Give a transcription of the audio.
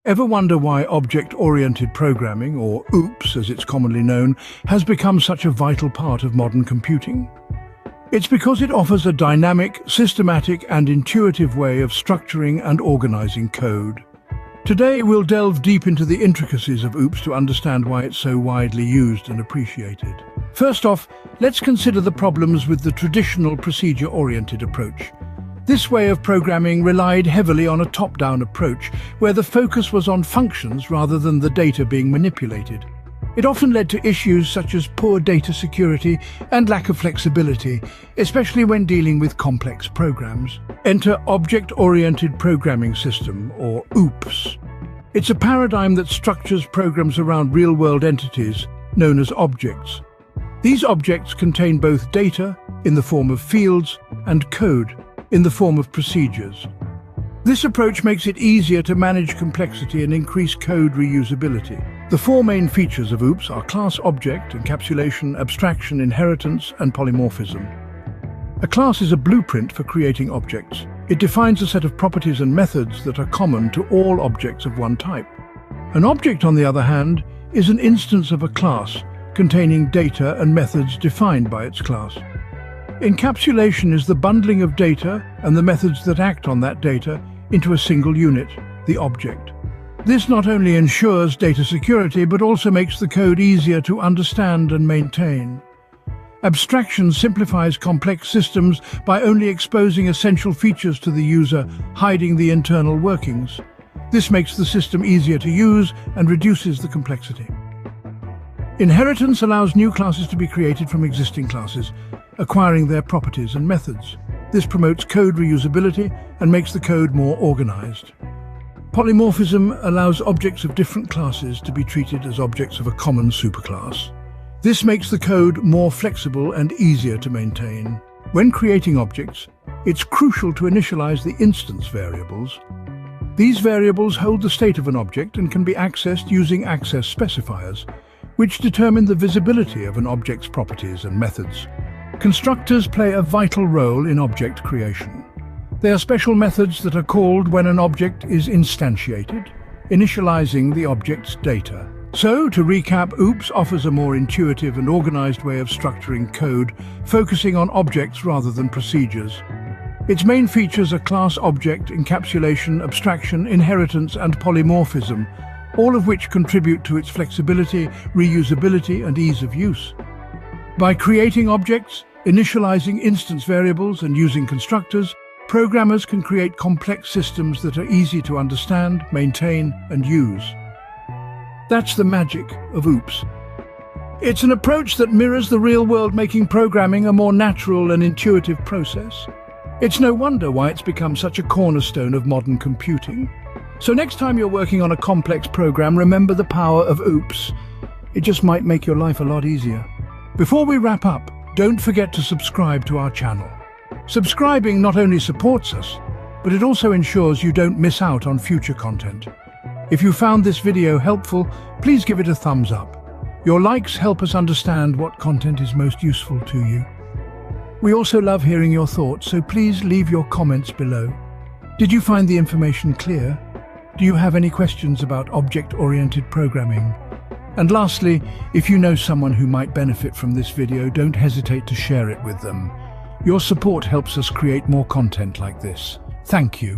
Ever wonder why object-oriented programming, or OOPS as it's commonly known, has become such a vital part of modern computing? It's because it offers a dynamic, systematic and intuitive way of structuring and organizing code. Today we'll delve deep into the intricacies of OOPS to understand why it's so widely used and appreciated. First off, let's consider the problems with the traditional procedure-oriented approach. This way of programming relied heavily on a top-down approach, where the focus was on functions rather than the data being manipulated. It often led to issues such as poor data security and lack of flexibility, especially when dealing with complex programs. Enter Object-Oriented Programming System, or OOPS. It's a paradigm that structures programs around real-world entities, known as objects. These objects contain both data, in the form of fields, and code, in the form of procedures. This approach makes it easier to manage complexity and increase code reusability. The four main features of OOPS are class object, encapsulation, abstraction, inheritance, and polymorphism. A class is a blueprint for creating objects. It defines a set of properties and methods that are common to all objects of one type. An object, on the other hand, is an instance of a class containing data and methods defined by its class. Encapsulation is the bundling of data and the methods that act on that data into a single unit, the object. This not only ensures data security, but also makes the code easier to understand and maintain. Abstraction simplifies complex systems by only exposing essential features to the user, hiding the internal workings. This makes the system easier to use and reduces the complexity. Inheritance allows new classes to be created from existing classes, acquiring their properties and methods. This promotes code reusability and makes the code more organized. Polymorphism allows objects of different classes to be treated as objects of a common superclass. This makes the code more flexible and easier to maintain. When creating objects, it's crucial to initialize the instance variables. These variables hold the state of an object and can be accessed using access specifiers, which determine the visibility of an object's properties and methods. Constructors play a vital role in object creation. They are special methods that are called when an object is instantiated, initializing the object's data. So, to recap, OOPS offers a more intuitive and organized way of structuring code, focusing on objects rather than procedures. Its main features are class object, encapsulation, abstraction, inheritance, and polymorphism, all of which contribute to its flexibility, reusability, and ease of use. By creating objects, initializing instance variables, and using constructors, programmers can create complex systems that are easy to understand, maintain, and use. That's the magic of OOPS. It's an approach that mirrors the real world, making programming a more natural and intuitive process. It's no wonder why it's become such a cornerstone of modern computing. So next time you're working on a complex program, remember the power of OOPS. It just might make your life a lot easier. Before we wrap up, don't forget to subscribe to our channel. Subscribing not only supports us, but it also ensures you don't miss out on future content. If you found this video helpful, please give it a thumbs up. Your likes help us understand what content is most useful to you. We also love hearing your thoughts, so please leave your comments below. Did you find the information clear? Do you have any questions about object-oriented programming? And lastly, if you know someone who might benefit from this video, don't hesitate to share it with them. Your support helps us create more content like this. Thank you.